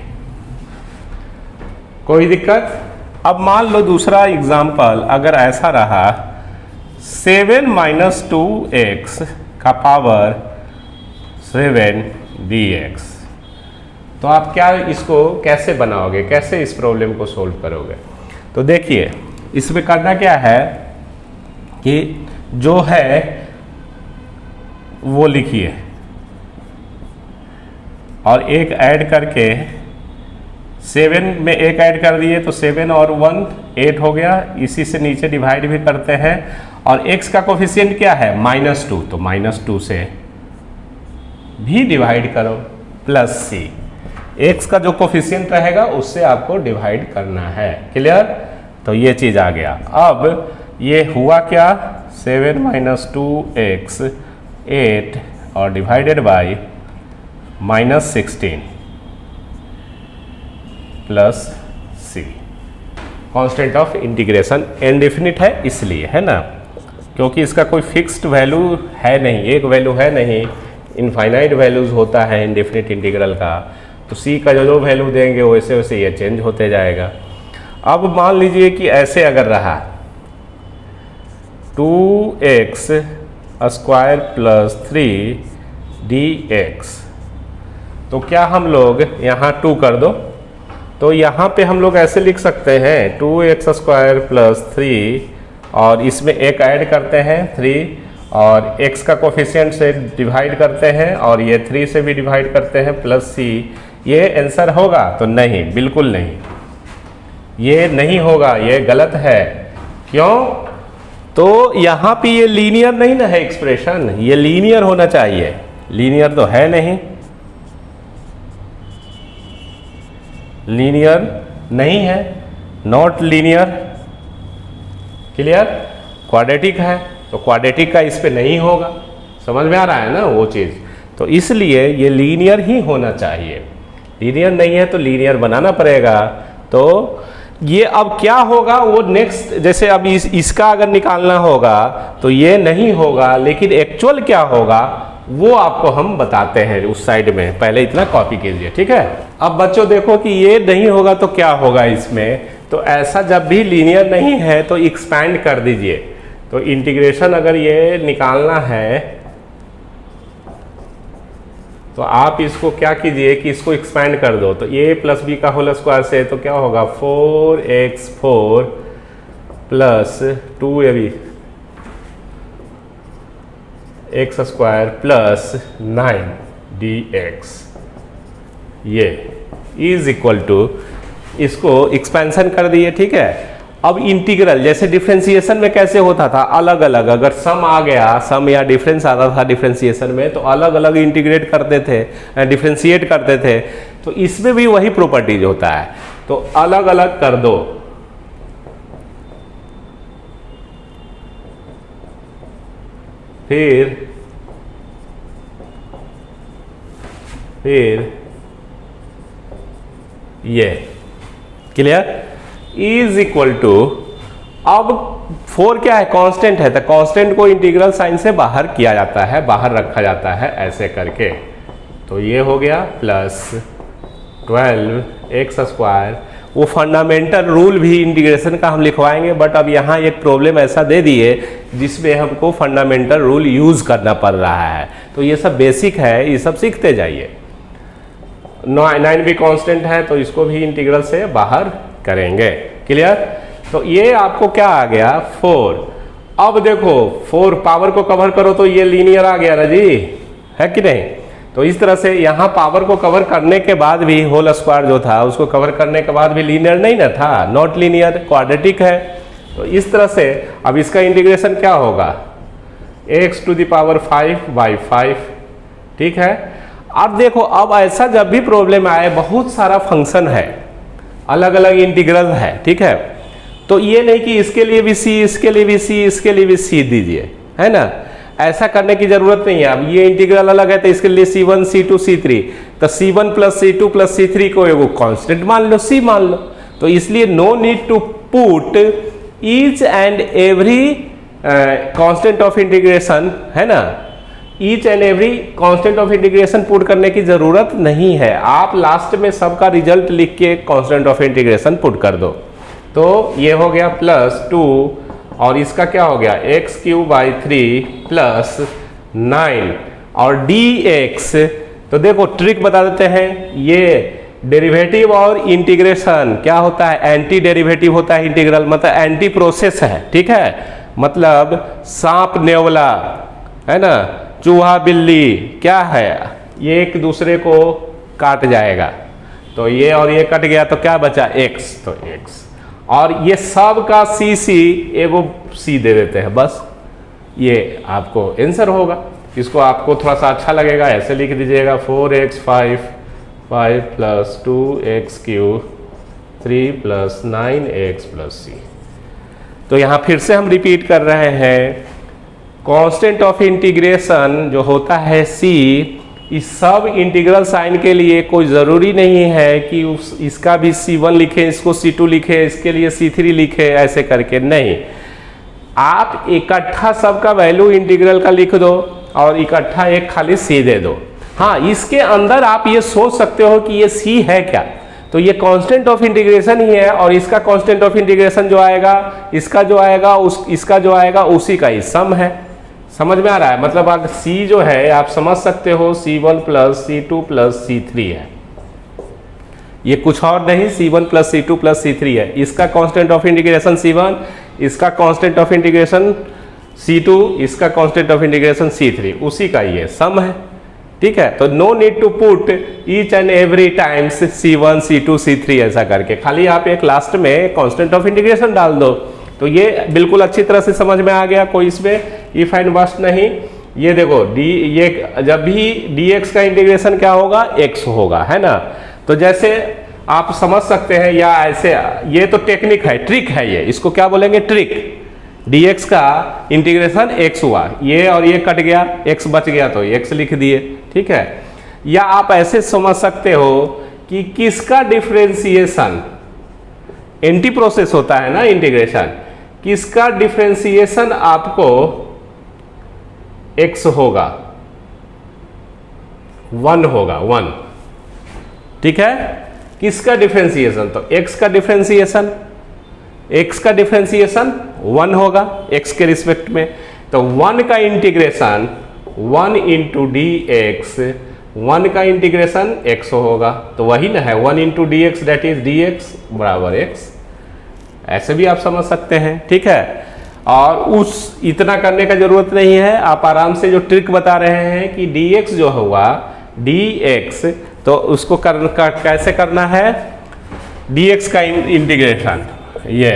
कोई दिक्कत। अब मान लो दूसरा एग्जाम्पल अगर ऐसा रहा 7 माइनस 2x का पावर 7 dx, तो आप क्या इसको कैसे बनाओगे, कैसे इस प्रॉब्लम को सोल्व करोगे। तो देखिए इसमें करना क्या है कि जो है वो लिखिए और एक ऐड करके 7 में एक ऐड कर दिए तो 7 और 1 8 हो गया, इसी से नीचे डिवाइड भी करते हैं, और x का कोफिशिएंट क्या है -2, तो -2 से भी डिवाइड करो प्लस c, x का जो कोफिशिएंट रहेगा उससे आपको डिवाइड करना है। क्लियर, तो ये चीज आ गया। अब ये हुआ क्या, 7 माइनस 2x 8 और divided by -16 plus c, constant of integration indefinite है इसलिए, है ना, क्योंकि इसका कोई फिक्स्ड वैल्यू है नहीं, एक वैल्यू है नहीं, इनफाइनाइट वैल्यूज़ होता है इंडेफिनिट इंटीग्रल का। तो c का जो वैल्यू देंगे वैसे वैसे ये चेंज होते जाएगा। अब मान लीजिए कि ऐसे अगर रहा 2x स्क्वायर प्लस 3dx, तो क्या हम लोग यहाँ 2 कर दो, तो यहाँ पे हम लोग ऐसे लिख सकते हैं 2x स्क्वायर प्लस 3 और इसमें एक ऐड करते हैं 3 और x का कोफिशिएंट से डिवाइड करते हैं और ये 3 से भी डिवाइड करते हैं प्लस c। ये आंसर होगा? तो नहीं, बिल्कुल नहीं, ये नहीं होगा, ये गलत है। क्यों? तो यहाँ पे ये लीनियर नहीं ना है एक्सप्रेशन, ये लीनियर होना चाहिए, लीनियर तो है नहीं, लीनियर नहीं है, नॉट लीनियर। क्लियर? क्वाड्रेटिक है, तो क्वाड्रेटिक का इस पे नहीं होगा। समझ में आ रहा है ना वो चीज़? तो इसलिए ये लीनियर ही होना चाहिए, लीनियर नहीं है तो लीनियर बनाना पड़ेगा। तो ये अब क्या होगा वो नेक्स्ट, जैसे अब इसका अगर निकालना होगा तो ये नहीं होगा, लेकिन एक्चुअल क्या होगा वो आपको हम बताते हैं उस साइड में, पहले इतना कॉपी कीजिए, ठीक है। अब बच्चों देखो कि ये नहीं होगा तो क्या होगा इसमें, तो ऐसा जब भी लीनियर नहीं है तो एक्सपैंड कर दीजिए। तो इंटीग्रेशन अगर ये निकालना है तो आप इसको क्या कीजिए कि इसको एक्सपैंड कर दो, तो a प्लस बी का होल स्क्वायर से तो क्या होगा 4x4 plus 2ab x square plus 9dx, ये इज इक्वल टू, इसको एक्सपेंशन कर दिए, ठीक है। अब इंटीग्रल जैसे डिफरेंशिएशन में कैसे होता था, अलग अलग, अगर सम आ गया, सम या डिफरेंस आता था डिफरेंशिएशन में तो अलग अलग इंटीग्रेट करते थे, डिफरेंशिएट करते थे। तो इसमें भी वही प्रॉपर्टीज होता है, तो अलग अलग कर दो। फिर ये क्लियर, इज इक्वल टू, अब 4 क्या है, कांस्टेंट है, तो कांस्टेंट को इंटीग्रल साइन से बाहर किया जाता है, बाहर रखा जाता है ऐसे करके। तो ये हो गया प्लस 12x स्क्वायर। वो फंडामेंटल रूल भी इंटीग्रेशन का हम लिखवाएंगे, बट अब यहाँ एक प्रॉब्लम ऐसा दे दिए जिसमें हमको फंडामेंटल रूल यूज करना पड़ रहा है। तो ये सब बेसिक है, ये सब सीखते जाइए। 9 भी कांस्टेंट है तो इसको भी इंटीग्रल से बाहर करेंगे। क्लियर? तो ये आपको क्या आ गया 4। अब देखो 4 पावर को कवर करो तो ये लीनियर आ गया ना जी, है कि नहीं? तो इस तरह से यहाँ पावर को कवर करने के बाद भी होल स्क्वायर जो था उसको कवर करने के बाद भी लीनियर नहीं ना था, नॉट लीनियर, क्वाड्रेटिक है। तो इस तरह से अब इसका इंटीग्रेशन क्या होगा, x टू द पावर 5/5, ठीक है। अब देखो, अब ऐसा जब भी प्रॉब्लम आए, बहुत सारा फंक्शन है, अलग अलग इंटीग्रल है, ठीक है। तो ये नहीं कि इसके लिए भी c, इसके लिए भी c, इसके लिए भी c दीजिए, है ना, ऐसा करने की जरूरत नहीं है। अब ये इंटीग्रल अलग है तो इसके लिए c1 c2 c3, तो c1 plus c2 plus c3 को एगो कांस्टेंट मान लो, c मान लो। तो इसलिए no need to put each and every constant of integration, है ना, each and every constant of integration put करने की जरूरत नहीं है। आप लास्ट में सबका रिजल्ट लिख के कांस्टेंट ऑफ इंटीग्रेशन पुट कर दो। तो ये हो गया प्लस 2 और इसका क्या हो गया x³ प्लस 9 और dx। तो देखो ट्रिक बता देते हैं, ये डेरिवेटिव और इंटीग्रेशन क्या होता है, एंटी डेरिवेटिव होता है इंटीग्रल, मतलब एंटी प्रोसेस है, ठीक है। मतलब सांप नेवला, है ना, चूहा बिल्ली, क्या है, ये एक दूसरे को काट जाएगा। तो ये और ये कट गया तो क्या बचा x, तो x, और ये सब का c एगो c दे देते हैं, बस ये आपको आंसर होगा। इसको आपको थोड़ा सा अच्छा लगेगा ऐसे लिख दीजिएगा 4x5 plus 2x³ 3 plus 9x plus c। तो यहाँ फिर से हम रिपीट कर रहे हैं, कांस्टेंट ऑफ इंटीग्रेशन जो होता है c, इस सब इंटीग्रल साइन के लिए कोई ज़रूरी नहीं है कि इसका भी c1 लिखे, इसको c2 लिखे, इसके लिए c3 लिखे, ऐसे करके नहीं। आप इकट्ठा सबका वैल्यू इंटीग्रल का लिख दो और इकट्ठा एक खाली सी दे दो। हाँ, इसके अंदर आप ये सोच सकते हो कि ये सी है क्या, तो ये कांस्टेंट ऑफ इंटीग्रेशन ही है और इसका कांस्टेंट ऑफ इंटीग्रेशन जो आएगा, इसका जो आएगा, इसका जो आएगा, उसी का ही सम है। समझ में आ रहा है? मतलब अगर c जो है आप समझ सकते हो c1 plus c2 plus c3 है, ये कुछ और नहीं, c1 plus c2 plus c3 है। इसका कांस्टेंट ऑफ इंटीग्रेशन c1, इसका कांस्टेंट ऑफ इंटीग्रेशन c2, इसका कांस्टेंट ऑफ इंटीग्रेशन c3, उसी का ये सम है। ठीक है, तो no need to put each and every times c1 c2 c3 ऐसा करके, खाली आप एक लास्ट में कांस्टेंट ऑफ इंटीग्रेशन डाल दो, तो ये बिल्कुल अच्छी तरह से समझ में आ गया, कोई इसमें इफ एंड बट नहीं। ये देखो ये जब भी dx का इंटीग्रेशन क्या होगा, x होगा, है ना। तो जैसे आप समझ सकते हैं, या ऐसे, ये तो टेक्निक है, ट्रिक है ये, इसको क्या बोलेंगे, ट्रिक। dx का इंटीग्रेशन x हुआ, ये और ये कट गया, x बच गया तो x लिख दिए। ठीक है, या आप ऐसे समझ सकते हो कि किसका डिफरेंशिएशन, एंटी प्रोसेस होता है ना इंटीग्रेशन, किसका डिफरेंशिएशन आपको x होगा, 1 होगा, 1। ठीक है, किसका डिफरेंशिएशन, तो x का डिफरेंशिएशन, x का डिफरेंशिएशन 1 होगा x के रिस्पेक्ट में, तो 1 का इंटीग्रेशन 1 इंटू dx, 1 का इंटीग्रेशन x होगा, तो वही ना है 1 into dx, that is dx बराबर x। ऐसे भी आप समझ सकते हैं। ठीक है, और उस इतना करने का जरूरत नहीं है, आप आराम से जो ट्रिक बता रहे हैं कि dx जो हुआ dx, तो उसको कैसे करना है, dx का इंटीग्रेशन, ये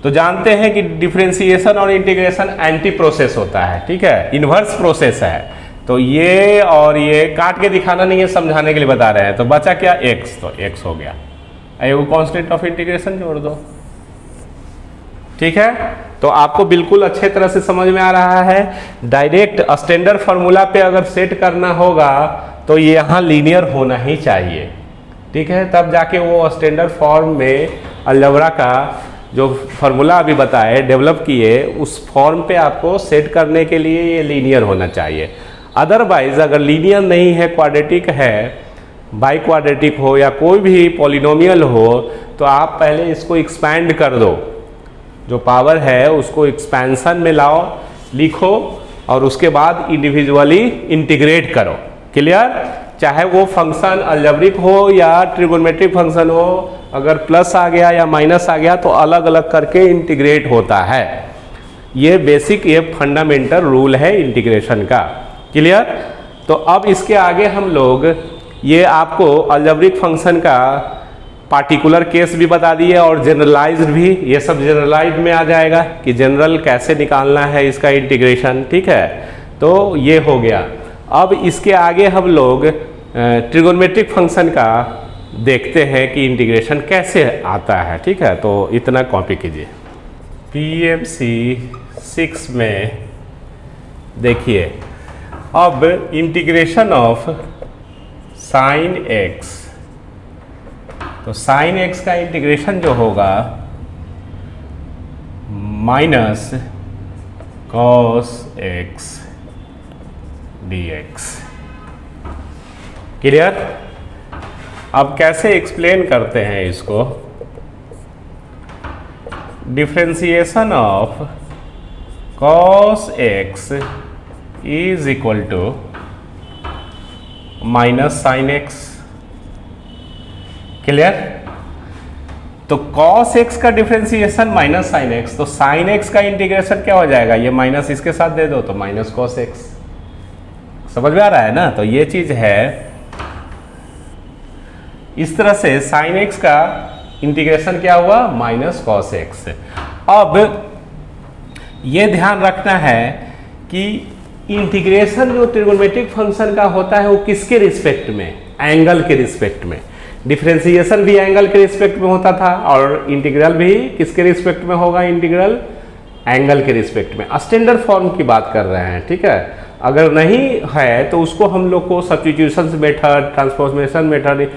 तो जानते हैं कि डिफरेंशिएशन और इंटीग्रेशन एंटी प्रोसेस होता है। ठीक है, इन्वर्स प्रोसेस है, तो ये और ये काट के दिखाना नहीं है, समझाने के लिए बता रहे हैं। तो बचा क्या, x, तो x हो गया, वो कांस्टेंट ऑफ इंटीग्रेशन जोड़ दो। ठीक है, तो आपको बिल्कुल अच्छे तरह से समझ में आ रहा है। डायरेक्ट स्टैंडर्ड फार्मूला पे अगर सेट करना होगा तो ये यहाँ लीनियर होना ही चाहिए। ठीक है, तब जाके वो स्टैंडर्ड फॉर्म में अलजेब्रा का जो फार्मूला अभी बताए, डेवलप किए, उस फॉर्म पे आपको सेट करने के लिए ये लीनियर होना चाहिए। अदरवाइज अगर लीनियर नहीं है, क्वाड्रेटिक है, बाई क्वाड्रेटिक हो या कोई भी पॉलिनोमियल हो, तो आप पहले इसको एक्सपैंड कर दो, जो पावर है उसको एक्सपेंशन में लाओ, लिखो, और उसके बाद इंडिविजुअली इंटीग्रेट करो। क्लियर? चाहे वो फंक्शन अलजेब्रिक हो या ट्रिगोनोमेट्रिक फंक्शन हो, अगर प्लस आ गया या माइनस आ गया तो अलग अलग करके इंटीग्रेट होता है। ये बेसिक, ये फंडामेंटल रूल है इंटीग्रेशन का। क्लियर? तो अब इसके आगे हम लोग ये आपको अलजेब्रिक फंक्शन का पार्टिकुलर केस भी बता दिए और जनरलाइज्ड भी, ये सब जनरलाइज्ड में आ जाएगा कि जनरल कैसे निकालना है इसका इंटीग्रेशन। ठीक है, तो ये हो गया। अब इसके आगे हम लोग ट्रिगोनोमेट्रिक फंक्शन का देखते हैं कि इंटीग्रेशन कैसे आता है। ठीक है, तो इतना कॉपी कीजिए। PMC 6 में देखिए, अब इंटीग्रेशन ऑफ साइन x, तो साइन x का इंटीग्रेशन जो होगा minus cos x dx। Clear? अब कैसे एक्सप्लेन करते हैं इसको, differentiation of cos x is equal to minus sine x। Clear? तो cos x का डिफरेंशिएशन माइनस साइन x, तो साइन x का इंटीग्रेशन क्या हो जाएगा, ये माइनस इसके साथ दे दो तो माइनस cos x। समझ में आ रहा है ना? तो ये चीज है, इस तरह से साइन x का इंटीग्रेशन क्या हुआ, माइनस cos x। अब ये ध्यान रखना है कि इंटीग्रेशन जो ट्रिगोनोमेट्रिक फंक्शन का होता है वो किसके रिस्पेक्ट में, एंगल के रिस्पेक्ट में। डिफरेंशिएशन भी एंगल के रिस्पेक्ट में होता था और इंटीग्रल भी किसके रिस्पेक्ट में होगा, इंटीग्रल एंगल के रिस्पेक्ट में। स्टैंडर्ड फॉर्म की बात कर रहे हैं। ठीक है, अगर नहीं है तो उसको हम लोग को सब्स्टिट्यूशन मेथड, ट्रांसफॉर्मेशन मेथड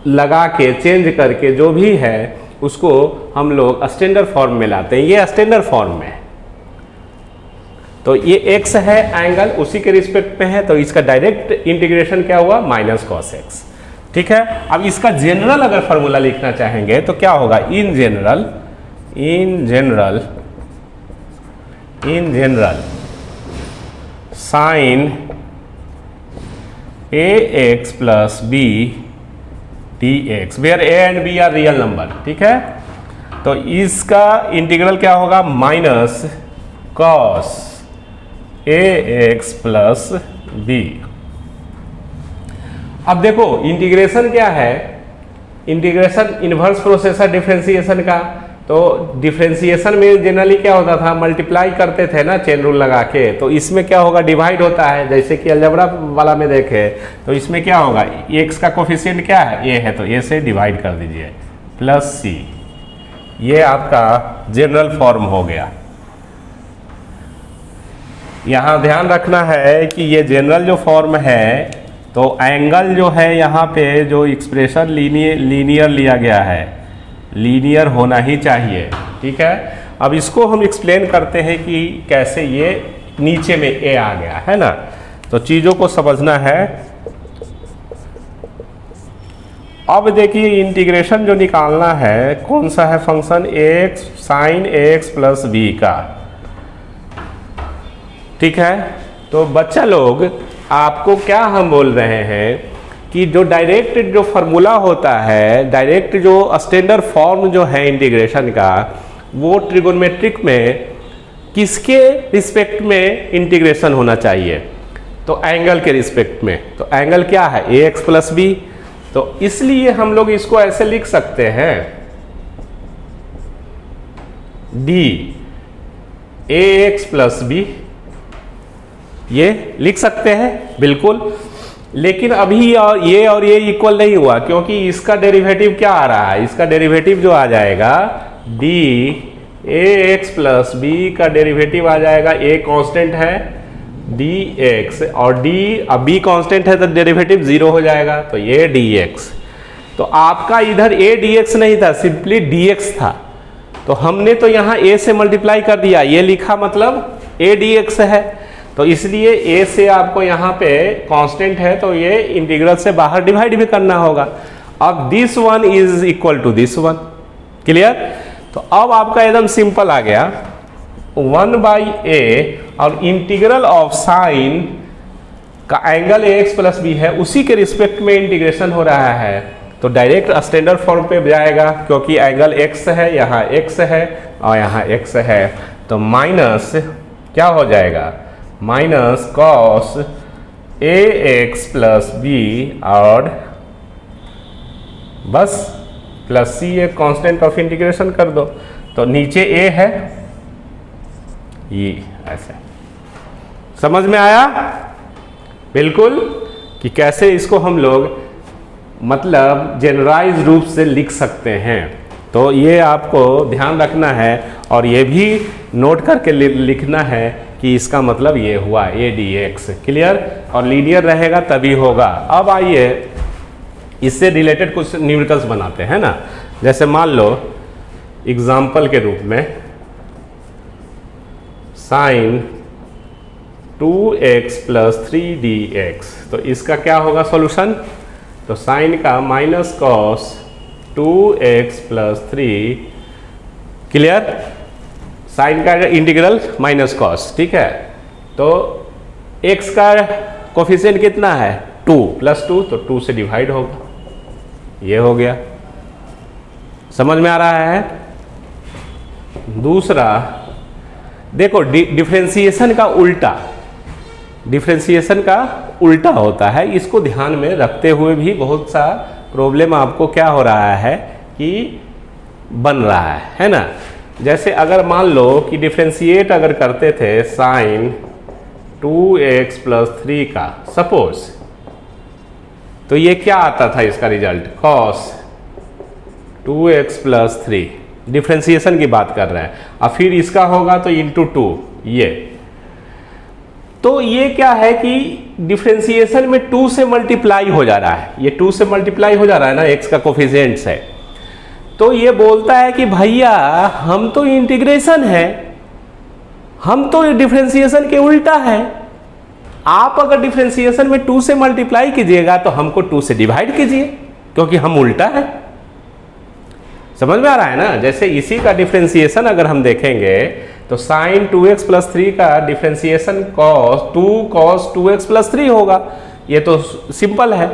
लगा के, चेंज करके, जो भी है उसको हम लोग स्टैंडर्ड फॉर्म में लाते हैं। ये स्टैंडर्ड फॉर्म में है, तो ये x है एंगल, उसी के रिस्पेक्ट में है, तो इसका डायरेक्ट इंटीग्रेशन क्या हुआ माइनस कॉस एक्स। ठीक है, अब इसका जनरल अगर फॉर्मूला लिखना चाहेंगे तो क्या होगा, in general sine A X plus B D X, where A and B are real number. ठीक है, तो इसका इंटीग्रल क्या होगा, minus cos A X plus B. अब देखो इंटीग्रेशन क्या है, इंटीग्रेशन इन्वर्स प्रोसेस है डिफरेंशिएशन का। तो डिफरेंशिएशन में जनरली क्या होता था, मल्टीप्लाई करते थे ना चेन रूल लगा के, तो इसमें क्या होगा, डिवाइड होता है। जैसे कि अलजेब्रा वाला में देखे तो इसमें क्या होगा, एक्स का कोफिशिएंट क्या है, ए है, तो ए से डिवाइड कर दीजिए प्लस सी। ये आपका जनरल फॉर्म हो गया। यहाँ ध्यान रखना है कि ये जनरल जो फॉर्म है, तो एंगल जो है यहाँ पे जो एक्सप्रेशन लीनियर लिया गया है, लीनियर होना ही चाहिए। ठीक है, अब इसको हम एक्सप्लेन करते हैं कि कैसे ये नीचे में ए आ गया है ना, तो चीज़ों को समझना है। अब देखिए इंटीग्रेशन जो निकालना है कौन सा है, function X sine X plus B का। ठीक है, तो बच्चा लोग आपको क्या हम बोल रहे हैं कि जो डायरेक्ट जो फार्मूला होता है, डायरेक्ट जो स्टैंडर्ड फॉर्म जो है इंटीग्रेशन का, वो ट्रिगोनोमेट्रिक में किसके रिस्पेक्ट में इंटीग्रेशन होना चाहिए, तो एंगल के रिस्पेक्ट में। तो एंगल क्या है, ए एक्स प्लस बी, तो इसलिए हम लोग इसको ऐसे लिख सकते हैं, D A X plus B, ये लिख सकते हैं बिल्कुल। लेकिन अभी और ये इक्वल नहीं हुआ, क्योंकि इसका डेरिवेटिव क्या आ रहा है, इसका डेरिवेटिव जो आ जाएगा D A X plus B का डेरिवेटिव आ जाएगा, ए कांस्टेंट है डी एक्स, और डी अब बी कांस्टेंट है तो डेरिवेटिव 0 हो जाएगा, तो ये डी एक्स। तो आपका इधर ए डी एक्स नहीं था, सिंपली डी एक्स था, तो हमने तो यहाँ ए से मल्टीप्लाई कर दिया, ये लिखा मतलब ए डी एक्स है, तो इसलिए a से आपको यहाँ पे कांस्टेंट है, तो ये इंटीग्रल से बाहर डिवाइड भी करना होगा। अब this one is equal to this one, clear. तो अब आपका एकदम सिंपल आ गया, 1/a और इंटीग्रल ऑफ साइन का एंगल ax प्लस बी है, उसी के रिस्पेक्ट में इंटीग्रेशन हो रहा है, तो डायरेक्ट स्टैंडर्ड फॉर्म पे जाएगा, क्योंकि एंगल x है, यहाँ x है और यहाँ x है, तो माइनस क्या हो जाएगा, minus cos A X plus B, और बस प्लस सी, एक कांस्टेंट ऑफ इंटीग्रेशन कर दो, तो नीचे ए है, ये ऐसे। समझ में आया बिल्कुल कि कैसे इसको हम लोग मतलब जनरलाइज रूप से लिख सकते हैं। तो ये आपको ध्यान रखना है और ये भी नोट करके लिखना है कि इसका मतलब ये हुआ ए डी एक्स, क्लियर। और लीनियर रहेगा तभी होगा। अब आइए इससे रिलेटेड कुछ न्यूमेरिकल्स बनाते हैं ना, जैसे मान लो एग्जाम्पल के रूप में साइन 2x प्लस 3dx, तो इसका क्या होगा सॉल्यूशन, तो साइन का minus cos 2x plus 3, clear, sine का इंटीग्रल माइनस कॉस, ठीक है। तो x का कोफिशिएंट कितना है 2 प्लस 2, तो 2 से डिवाइड होगा, ये हो गया। समझ में आ रहा है। दूसरा देखो डिफरेंशिएशन का उल्टा, डिफरेंशिएशन का उल्टा होता है, इसको ध्यान में रखते हुए भी बहुत सा प्रॉब्लम आपको क्या हो रहा है कि बन रहा है ना। जैसे अगर मान लो कि डिफरेंशिएट अगर करते थे साइन 2x प्लस 3 का सपोज, तो ये क्या आता था इसका result cos 2x plus 3, differentiation की बात कर रहे हैं। और फिर इसका होगा तो इंटू 2, ये तो ये क्या है कि डिफरेंशिएशन में 2 से मल्टीप्लाई हो जा रहा है, ये 2 से मल्टीप्लाई हो जा रहा है ना, x का कोफिशिएंट है। तो ये बोलता है कि भैया हम तो इंटीग्रेशन है, हम तो डिफरेंशिएशन के उल्टा है। आप अगर डिफरेंशिएशन में 2 से मल्टीप्लाई कीजिएगा तो हमको 2 से डिवाइड कीजिए, क्योंकि हम उल्टा है। समझ में आ रहा है ना? जैसे इसी का डिफरेंशिएशन अगर हम देखेंगे तो साइन 2x प्लस 3 का डिफरेंशिएशन2 cos 2x प्लस 3 होगा। ये तो सिंपल है।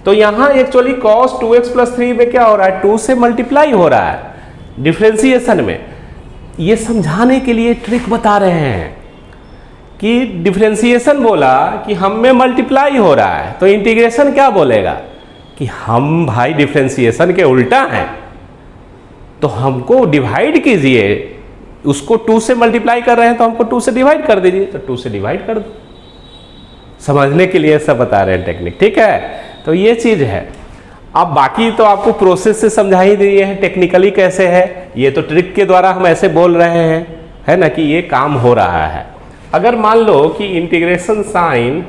तो यहाँ एक्चुअली cos 2x प्लस 3 में क्या हो रहा है, 2 से मल्टीप्लाई हो रहा है डिफरेंशिएशन में। ये समझाने के लिए ट्रिक बता रहे हैं कि डिफरेंशिएशन बोला कि हम में मल्टीप्लाई हो रहा है, तो इंटीग्रेशन क्या बोलेगा कि हम भाई डिफरेंशिएशन के उल्टा हैं, तो हमको डिवाइड कीजिए। उसको 2 से मल्टीप्लाई कर रहे हैं तो हमको 2 से डिवाइड कर दीजिए, तो 2 से डिवाइड कर दो। समझने के लिए सब बता रहे हैं टेक्निक, ठीक है? तो ये चीज है। अब बाकी तो आपको प्रोसेस से समझा ही दिए हैं, टेक्निकली कैसे है। ये तो ट्रिक के द्वारा हम ऐसे बोल रहे हैं, है ना, कि ये काम हो रहा है। अगर मान लो कि integration sign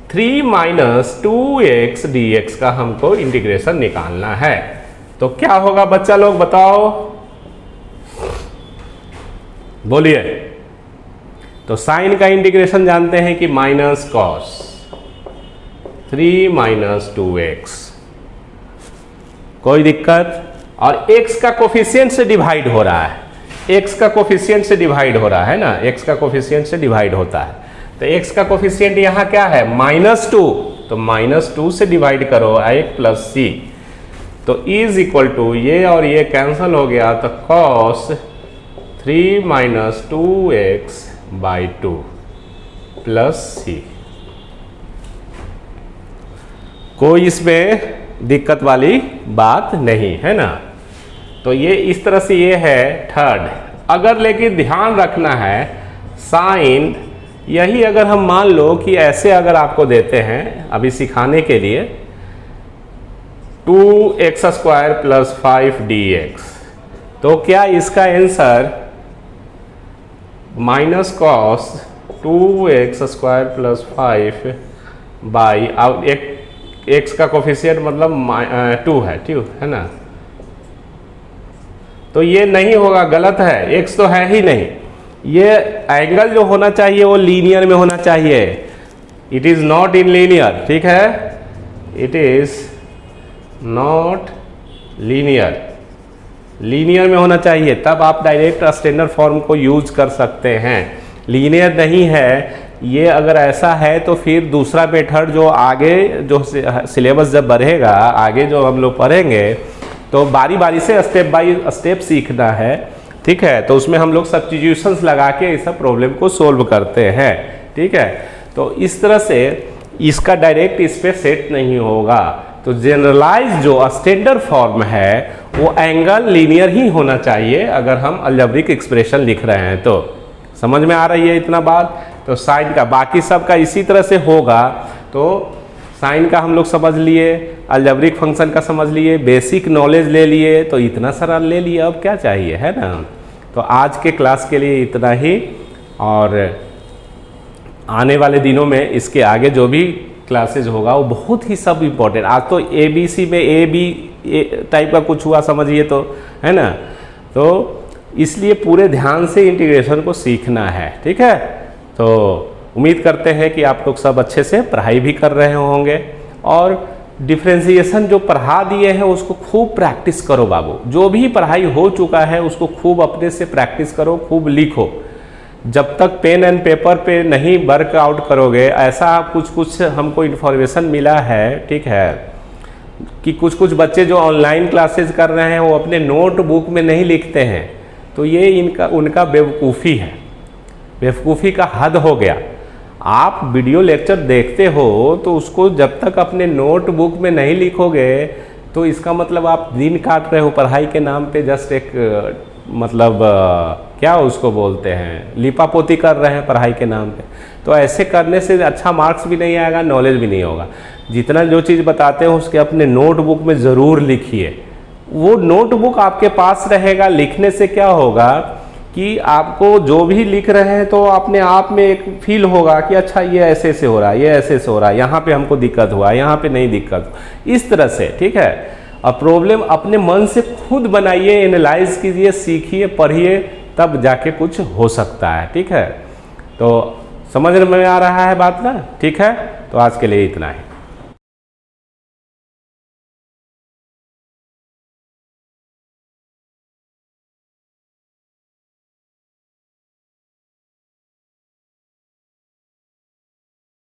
3 minus 2x dx का हमको इंटीग्रेशन निकालना है, तो क्या होगा बच्चा लोग बताओ, बोलिए। तो साइन का इंटीग्रेशन जानते हैं कि माइनस कॉस 3 माइनस 2x, कोई दिक्कत? और x का कोफिशिएंट से डिवाइड हो रहा है, x का कोफिशिएंट से डिवाइड हो रहा है ना, x का कोफिशिएंट से डिवाइड होता है। तो x का कोफिशिएंट यहाँ क्या है, -2, तो -2 से डिवाइड करो एक प्लस c, तो इज इक्वल टू ये और ये कैंसिल हो गया, तो cos 3 minus 2x by 2 plus c। कोई इसमें दिक्कत वाली बात नहीं है ना। तो ये इस तरह से ये है थर्ड। अगर लेकिन ध्यान रखना है साइन, यही अगर हम मान लो कि ऐसे अगर आपको देते हैं अभी सिखाने के लिए 2x स्क्वायर प्लस 5 dx, तो क्या इसका answer minus cos 2x square plus 5 by, अब एक x का कोफिशिएंट मतलब 2 है, ठीक है ना। तो ये नहीं होगा, गलत है, x तो है ही नहीं। ये एंगल जो होना चाहिए वो लीनियर में होना चाहिए। It is not in linear, ठीक है, it is not linear, linear में होना चाहिए, तब आप डायरेक्ट स्टैंडर्ड फॉर्म को यूज कर सकते हैं। लीनियर नहीं है ये, अगर ऐसा है तो फिर दूसरा मेथड जो आगे जो सिलेबस जब बढ़ेगा, आगे जो हम लोग पढ़ेंगे, तो बारी बारी से स्टेप बाय स्टेप सीखना है, ठीक है। तो उसमें हम लोग सब्स्टिट्यूशंस लगा के इस प्रॉब्लम को सोल्व करते हैं, ठीक है। तो इस तरह से इसका डायरेक्ट इस पे सेट नहीं होगा। तो जनरलाइज जो स्टैंडर्ड फॉर्म है वो एंगल लीनियर ही होना चाहिए अगर हम अलजेब्रिक एक्सप्रेशन लिख रहे हैं। तो समझ में आ रही है इतना बात। तो साइन का बाकी सब का इसी तरह से होगा। तो साइन का हम लोग समझ लिए, अलजेब्रिक फंक्शन का समझ लिए, बेसिक नॉलेज ले लिए, तो इतना सारा ले लिए, अब क्या चाहिए, है ना। तो आज के क्लास के लिए इतना ही, और आने वाले दिनों में इसके आगे जो भी क्लासेज होगा वो बहुत ही सब इम्पोर्टेंट। आज तो ABC में AB टाइप का कुछ हुआ समझिए, तो है ना। तो इसलिए पूरे ध्यान से इंटीग्रेशन को सीखना है, ठीक है। तो उम्मीद करते हैं कि आप लोग सब अच्छे से पढ़ाई भी कर रहे होंगे, और डिफरेंशिएशन जो पढ़ा दिए हैं उसको खूब प्रैक्टिस करो बाबू। जो भी पढ़ाई हो चुका है उसको खूब अपने से प्रैक्टिस करो, खूब लिखो। जब तक पेन एंड पेपर पे नहीं वर्कआउट करोगे, ऐसा कुछ हमको इन्फॉर्मेशन मिला है, ठीक है, कि कुछ बच्चे जो ऑनलाइन क्लासेज कर रहे हैं वो अपने नोटबुक में नहीं लिखते हैं। तो ये उनका बेवकूफ़ी है, बेवकूफ़ी का हद हो गया। आप वीडियो लेक्चर देखते हो तो उसको जब तक अपने नोटबुक में नहीं लिखोगे तो इसका मतलब आप दिन काट रहे हो पढ़ाई के नाम पे। जस्ट एक मतलब क्या उसको बोलते हैं, लिपापोती कर रहे हैं पढ़ाई के नाम पे। तो ऐसे करने से अच्छा मार्क्स भी नहीं आएगा, नॉलेज भी नहीं होगा। जितना जो चीज़ बताते हो उसके अपने नोटबुक में ज़रूर लिखिए। वो नोटबुक आपके पास रहेगा, लिखने से क्या होगा कि आपको जो भी लिख रहे हैं तो अपने आप में एक फील होगा कि अच्छा ये ऐसे से हो रहा है, ये ऐसे से हो रहा है, यहाँ पे हमको दिक्कत हुआ, यहाँ पे नहीं दिक्कत, इस तरह से, ठीक है। और प्रॉब्लम अपने मन से खुद बनाइए, एनालाइज कीजिए, सीखिए, पढ़िए, तब जाके कुछ हो सकता है। ठीक है, तो समझ में आ रहा है बात ना? ठीक है, तो आज के लिए इतना ही।